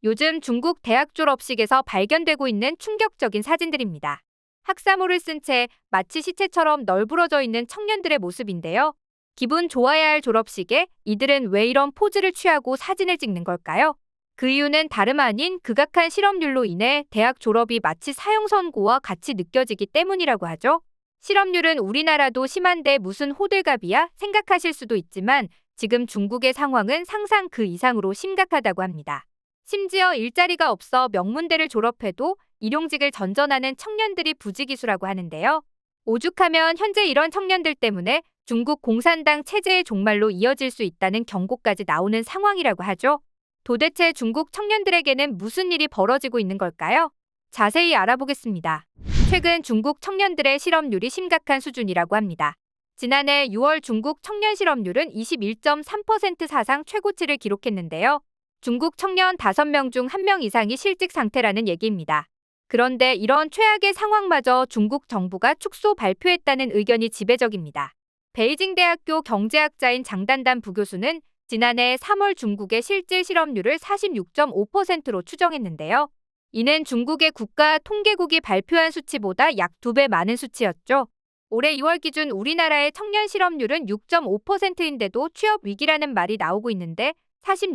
요즘 중국 대학 졸업식에서 발견되고 있는 충격적인 사진들입니다. 학사모를 쓴 채 마치 시체처럼 널브러져 있는 청년들의 모습인데요. 기분 좋아야 할 졸업식에 이들은 왜 이런 포즈를 취하고 사진을 찍는 걸까요? 그 이유는 다름 아닌 극악한 실업률로 인해 대학 졸업이 마치 사형 선고와 같이 느껴지기 때문이라고 하죠. 실업률은 우리나라도 심한데 무슨 호들갑이야 생각하실 수도 있지만 지금 중국의 상황은 상상 그 이상으로 심각하다고 합니다. 심지어 일자리가 없어 명문대를 졸업해도 일용직을 전전하는 청년들이 부지기수라고 하는데요. 오죽하면 현재 이런 청년들 때문에 중국 공산당 체제의 종말로 이어질 수 있다는 경고까지 나오는 상황이라고 하죠. 도대체 중국 청년들에게는 무슨 일이 벌어지고 있는 걸까요? 자세히 알아보겠습니다. 최근 중국 청년들의 실업률이 심각한 수준이라고 합니다. 지난해 6월 중국 청년 실업률은 21.3% 사상 최고치를 기록했는데요. 중국 청년 5명 중 1명 이상이 실직 상태라는 얘기입니다. 그런데 이런 최악의 상황마저 중국 정부가 축소 발표했다는 의견이 지배적입니다. 베이징 대학교 경제학자인 장단단 부교수는 지난해 3월 중국의 실질 실업률을 46.5%로 추정했는데요. 이는 중국의 국가 통계국이 발표한 수치보다 약 2배 많은 수치였죠. 올해 2월 기준 우리나라의 청년 실업률은 6.5%인데도 취업 위기라는 말이 나오고 있는데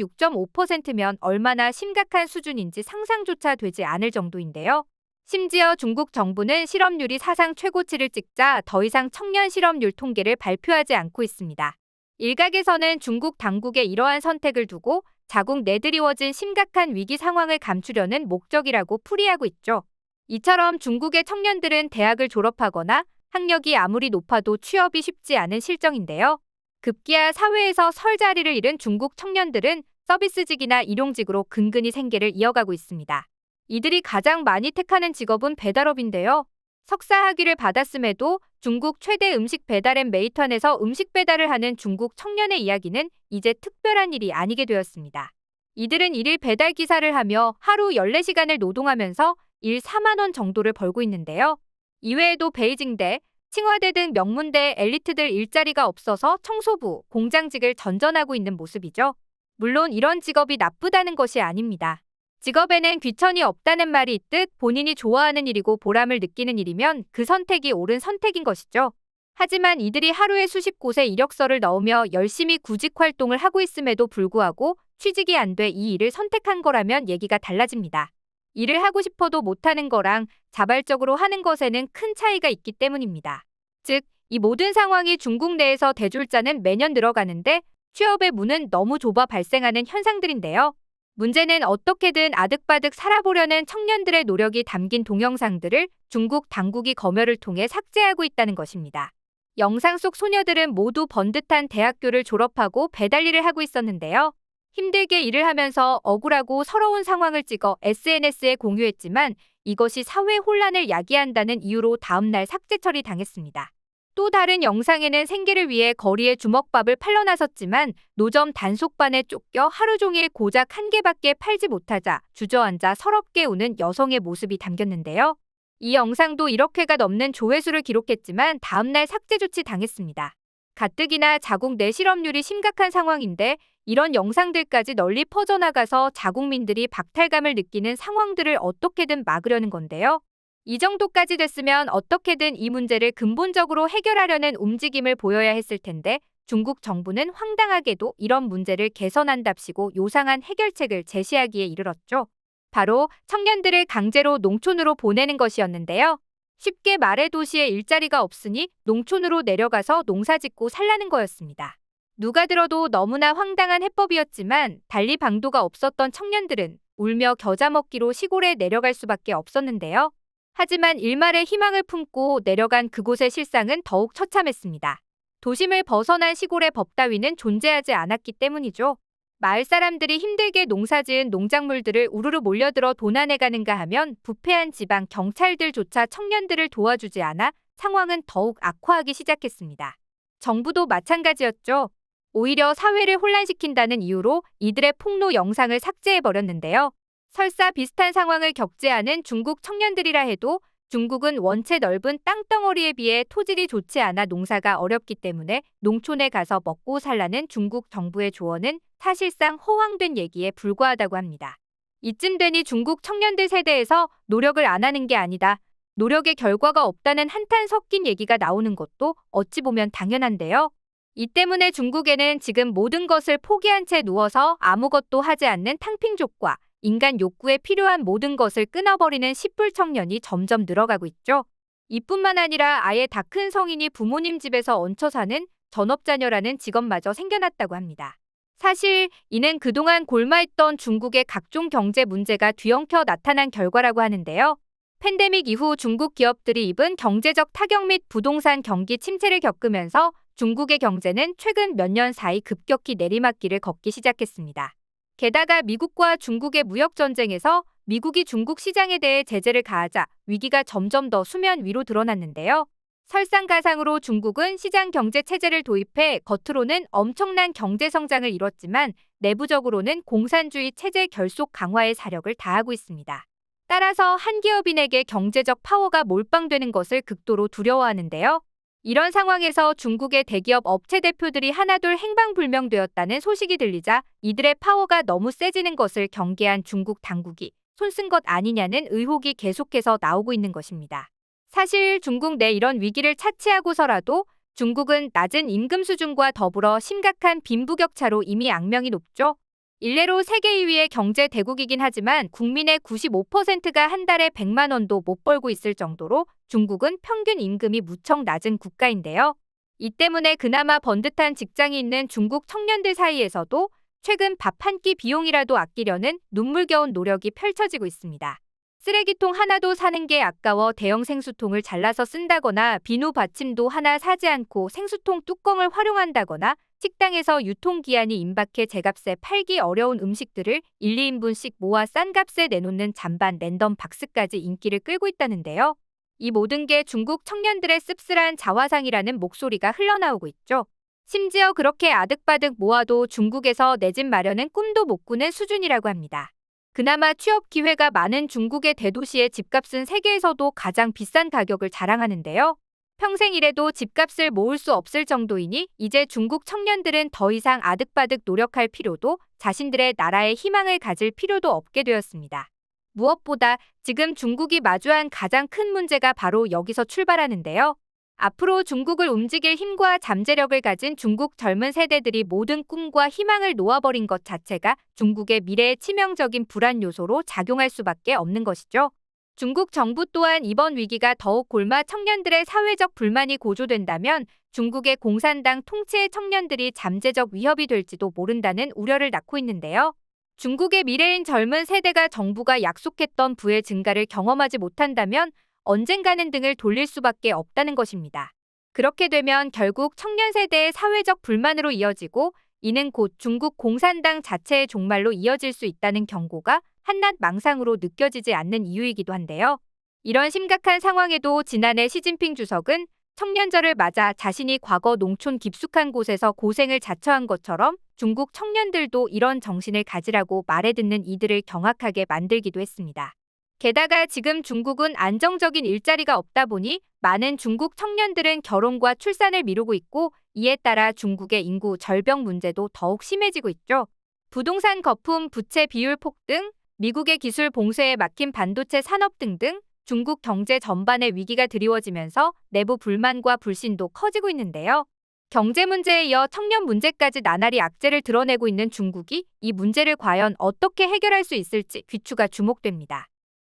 46.5%면 얼마나 심각한 수준인지 상상조차 되지 않을 정도인데요. 심지어 중국 정부는 실업률이 사상 최고치를 찍자 더 이상 청년 실업률 통계를 발표하지 않고 있습니다. 일각에서는 중국 당국의 이러한 선택을 두고 자국 내드리워진 심각한 위기 상황을 감추려는 목적이라고 풀이하고 있죠. 이처럼 중국의 청년들은 대학을 졸업하거나 학력이 아무리 높아도 취업이 쉽지 않은 실정인데요. 급기야 사회에서 설 자리를 잃은 중국 청년들은 서비스직이나 일용직으로 근근히 생계를 이어가고 있습니다. 이들이 가장 많이 택하는 직업은 배달업인데요. 석사 학위를 받았음에도 중국 최대 음식 배달앱 메이턴에서 음식 배달을 하는 중국 청년의 이야기는 이제 특별한 일이 아니게 되었습니다. 이들은 일일 배달 기사를 하며 하루 14시간을 노동하면서 일 4만 원 정도를 벌고 있는데요. 이외에도 베이징대, 칭화대 등 명문대 엘리트들 일자리가 없어서 청소부, 공장직을 전전하고 있는 모습이죠. 물론 이런 직업이 나쁘다는 것이 아닙니다. 직업에는 귀천이 없다는 말이 있듯 본인이 좋아하는 일이고 보람을 느끼는 일이면 그 선택이 옳은 선택인 것이죠. 하지만 이들이 하루에 수십 곳에 이력서를 넣으며 열심히 구직 활동을 하고 있음에도 불구하고 취직이 안 돼 이 일을 선택한 거라면 얘기가 달라집니다. 일을 하고 싶어도 못하는 거랑 자발적으로 하는 것에는 큰 차이가 있기 때문입니다. 즉, 이 모든 상황이 중국 내에서 대졸자는 매년 늘어가는데 취업의 문은 너무 좁아 발생하는 현상들인데요. 문제는 어떻게든 아득바득 살아보려는 청년들의 노력이 담긴 동영상들을 중국 당국이 검열을 통해 삭제하고 있다는 것입니다. 영상 속 소녀들은 모두 번듯한 대학교를 졸업하고 배달 일을 하고 있었는데요. 힘들게 일을 하면서 억울하고 서러운 상황을 찍어 SNS에 공유했지만 이것이 사회 혼란을 야기한다는 이유로 다음날 삭제 처리당했습니다. 또 다른 영상에는 생계를 위해 거리에 주먹밥을 팔러 나섰지만 노점 단속반에 쫓겨 하루 종일 고작 1개밖에 팔지 못하자 주저앉아 서럽게 우는 여성의 모습이 담겼는데요. 이 영상도 1억 회가 넘는 조회수를 기록했지만 다음날 삭제 조치 당했습니다. 가뜩이나 자국 내 실업률이 심각한 상황인데 이런 영상들까지 널리 퍼져나가서 자국민들이 박탈감을 느끼는 상황들을 어떻게든 막으려는 건데요. 이 정도까지 됐으면 어떻게든 이 문제를 근본적으로 해결하려는 움직임을 보여야 했을 텐데 중국 정부는 황당하게도 이런 문제를 개선한답시고 요상한 해결책을 제시하기에 이르렀죠. 바로 청년들을 강제로 농촌으로 보내는 것이었는데요. 쉽게 말해 도시에 일자리가 없으니 농촌으로 내려가서 농사짓고 살라는 거였습니다. 누가 들어도 너무나 황당한 해법이었지만 달리 방도가 없었던 청년들은 울며 겨자 먹기로 시골에 내려갈 수밖에 없었는데요. 하지만 일말의 희망을 품고 내려간 그곳의 실상은 더욱 처참했습니다. 도심을 벗어난 시골의 법 따위는 존재하지 않았기 때문이죠. 마을 사람들이 힘들게 농사지은 농작물들을 우르르 몰려들어 도난해가는가 하면 부패한 지방 경찰들조차 청년들을 도와주지 않아 상황은 더욱 악화하기 시작했습니다. 정부도 마찬가지였죠. 오히려 사회를 혼란시킨다는 이유로 이들의 폭로 영상을 삭제해버렸는데요. 설사 비슷한 상황을 겪지 않은 중국 청년들이라 해도 중국은 원체 넓은 땅덩어리에 비해 토질이 좋지 않아 농사가 어렵기 때문에 농촌에 가서 먹고 살라는 중국 정부의 조언은 사실상 허황된 얘기에 불과하다고 합니다. 이쯤 되니 중국 청년들 세대에서 노력을 안 하는 게 아니다, 노력의 결과가 없다는 한탄 섞인 얘기가 나오는 것도 어찌 보면 당연한데요. 이 때문에 중국에는 지금 모든 것을 포기한 채 누워서 아무것도 하지 않는 탕핑족과 인간 욕구에 필요한 모든 것을 끊어버리는 싯불 청년이 점점 늘어가고 있죠. 이뿐만 아니라 아예 다 큰 성인이 부모님 집에서 얹혀 사는 전업자녀라는 직업마저 생겨났다고 합니다. 사실 이는 그동안 골마했던 중국의 각종 경제 문제가 뒤엉켜 나타난 결과라고 하는데요. 팬데믹 이후 중국 기업들이 입은 경제적 타격 및 부동산 경기 침체를 겪으면서 중국의 경제는 최근 몇 년 사이 급격히 내리막길을 걷기 시작했습니다. 게다가 미국과 중국의 무역 전쟁에서 미국이 중국 시장에 대해 제재를 가하자 위기가 점점 더 수면 위로 드러났는데요. 설상가상으로 중국은 시장 경제 체제를 도입해 겉으로는 엄청난 경제 성장을 이뤘지만 내부적으로는 공산주의 체제 결속 강화의 사력을 다하고 있습니다. 따라서 한 기업인에게 경제적 파워가 몰빵되는 것을 극도로 두려워하는데요. 이런 상황에서 중국의 대기업 업체 대표들이 하나둘 행방불명되었다는 소식이 들리자 이들의 파워가 너무 세지는 것을 경계한 중국 당국이 손쓴 것 아니냐는 의혹이 계속해서 나오고 있는 것입니다. 사실 중국 내 이런 위기를 차치하고서라도 중국은 낮은 임금 수준과 더불어 심각한 빈부격차로 이미 악명이 높죠. 일례로 세계 2위의 경제 대국이긴 하지만 국민의 95%가 한 달에 100만 원도 못 벌고 있을 정도로 중국은 평균 임금이 무척 낮은 국가인데요. 이 때문에 그나마 번듯한 직장이 있는 중국 청년들 사이에서도 최근 밥 한 끼 비용이라도 아끼려는 눈물겨운 노력이 펼쳐지고 있습니다. 쓰레기통 하나도 사는 게 아까워 대형 생수통을 잘라서 쓴다거나 비누 받침도 하나 사지 않고 생수통 뚜껑을 활용한다거나 식당에서 유통기한이 임박해 제값에 팔기 어려운 음식들을 1, 2인분씩 모아 싼 값에 내놓는 잔반 랜덤 박스까지 인기를 끌고 있다는데요. 이 모든 게 중국 청년들의 씁쓸한 자화상이라는 목소리가 흘러나오고 있죠. 심지어 그렇게 아득바득 모아도 중국에서 내 집 마련은 꿈도 못 꾸는 수준이라고 합니다. 그나마 취업 기회가 많은 중국의 대도시의 집값은 세계에서도 가장 비싼 가격을 자랑하는데요. 평생 일해도 집값을 모을 수 없을 정도이니 이제 중국 청년들은 더 이상 아득바득 노력할 필요도 자신들의 나라에 희망을 가질 필요도 없게 되었습니다. 무엇보다 지금 중국이 마주한 가장 큰 문제가 바로 여기서 출발하는데요. 앞으로 중국을 움직일 힘과 잠재력을 가진 중국 젊은 세대들이 모든 꿈과 희망을 놓아버린 것 자체가 중국의 미래에 치명적인 불안 요소로 작용할 수밖에 없는 것이죠. 중국 정부 또한 이번 위기가 더욱 골마 청년들의 사회적 불만이 고조된다면 중국의 공산당 통치의 청년들이 잠재적 위협이 될지도 모른다는 우려를 낳고 있는데요. 중국의 미래인 젊은 세대가 정부가 약속했던 부의 증가를 경험하지 못한다면 언젠가는 등을 돌릴 수밖에 없다는 것입니다. 그렇게 되면 결국 청년 세대의 사회적 불만으로 이어지고 이는 곧 중국 공산당 자체의 종말로 이어질 수 있다는 경고가 한낱 망상으로 느껴지지 않는 이유이기도 한데요. 이런 심각한 상황에도 지난해 시진핑 주석은 청년절을 맞아 자신이 과거 농촌 깊숙한 곳에서 고생을 자처한 것처럼 중국 청년들도 이런 정신을 가지라고 말해 듣는 이들을 경악하게 만들기도 했습니다. 게다가 지금 중국은 안정적인 일자리가 없다 보니 많은 중국 청년들은 결혼과 출산을 미루고 있고 이에 따라 중국의 인구 절벽 문제도 더욱 심해지고 있죠. 부동산 거품, 부채 비율 폭등, 미국의 기술 봉쇄에 막힌 반도체 산업 등등 중국 경제 전반의 위기가 드리워지면서 내부 불만과 불신도 커지고 있는데요. 경제 문제에 이어 청년 문제까지 나날이 악재를 드러내고 있는 중국이 이 문제를 과연 어떻게 해결할 수 있을지 귀추가 주목됩니다.